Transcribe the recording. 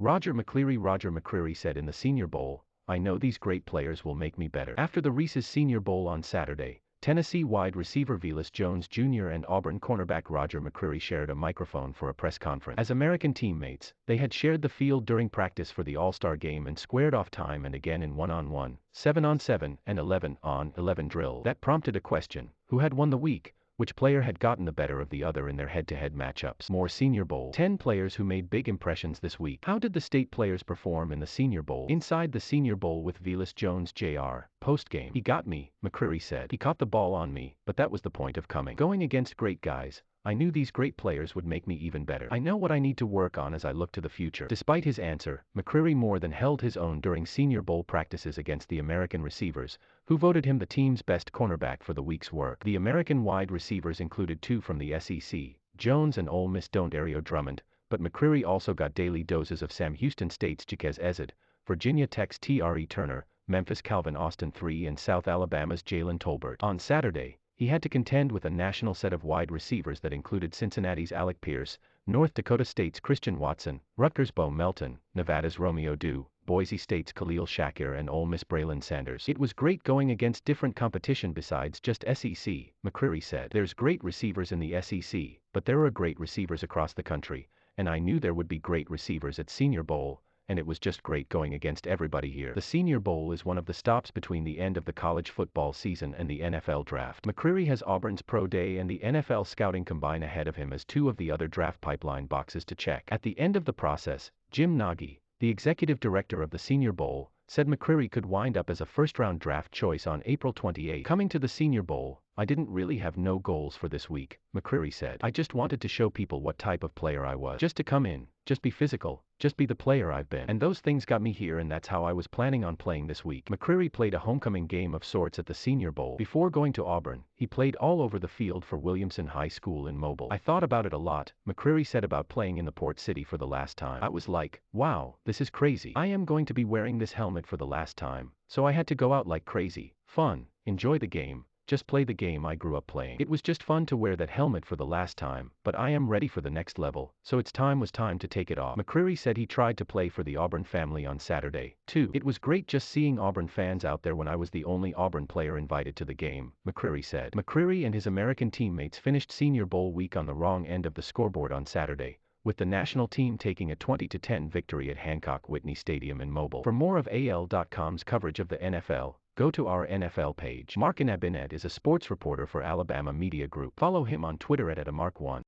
Roger McCleary said in the Senior Bowl, "I know these great players will make me better." After the Reese's Senior Bowl on Saturday, Tennessee wide receiver Velus Jones Jr. and Auburn cornerback Roger McCreary shared a microphone for a press conference. As American teammates, they had shared the field during practice for the All-Star game and squared off time and again in 1-on-1, 7-on-7, and 11-on-11 drills. That prompted a question: who had won the week? Which player had gotten the better of the other in their head-to-head matchups? More Senior Bowl. 10 players who made big impressions this week. How did the state players perform in the Senior Bowl? Inside the Senior Bowl with Velus Jones Jr. Post-game. "He got me," McCreary said. "He caught the ball on me, but that was the point of coming. Going against great guys, I knew these great players would make me even better. I know what I need to work on as I look to the future." Despite his answer, McCreary more than held his own during Senior Bowl practices against the American receivers, who voted him the team's best cornerback for the week's work. The American wide receivers included two from the SEC, Jones and Ole Miss Dontario Drummond, but McCreary also got daily doses of Sam Houston State's Jaquez Ezzard, Virginia Tech's Tre Turner, Memphis Calvin Austin III and South Alabama's Jalen Tolbert. On Saturday, he had to contend with a national set of wide receivers that included Cincinnati's Alec Pierce, North Dakota State's Christian Watson, Rutgers' Bo Melton, Nevada's Romeo Dew, Boise State's Khalil Shakir and Ole Miss' Braylon Sanders. "It was great going against different competition besides just SEC," McCreary said. "There's great receivers in the SEC, but there are great receivers across the country, and I knew there would be great receivers at Senior Bowl, and it was just great going against everybody here." The Senior Bowl is one of the stops between the end of the college football season and the NFL draft. McCreary has Auburn's Pro Day and the NFL Scouting Combine ahead of him as two of the other draft pipeline boxes to check. At the end of the process, Jim Nagy, the executive director of the Senior Bowl, said McCreary could wind up as a first-round draft choice on April 28. "Coming to the Senior Bowl, I didn't really have no goals for this week," McCreary said. "I just wanted to show people what type of player I was. Just to come in, just be physical, just be the player I've been. And those things got me here and that's how I was planning on playing this week." McCreary played a homecoming game of sorts at the Senior Bowl. Before going to Auburn, he played all over the field for Williamson High School in Mobile. "I thought about it a lot," McCreary said about playing in the Port City for the last time. "I was like, wow, this is crazy. I am going to be wearing this helmet for the last time, so I had to go out like crazy, fun, enjoy the game, just play the game I grew up playing. It was just fun to wear that helmet for the last time, but I am ready for the next level, so it's time to take it off." McCreary said he tried to play for the Auburn family on Saturday, too. "It was great just seeing Auburn fans out there when I was the only Auburn player invited to the game," McCreary said. McCreary and his American teammates finished Senior Bowl week on the wrong end of the scoreboard on Saturday, with the national team taking a 20-10 victory at Hancock Whitney Stadium in Mobile. For more of AL.com's coverage of the NFL, go to our NFL page. Mark Abinet is a sports reporter for Alabama Media Group. Follow him on Twitter at @amark1.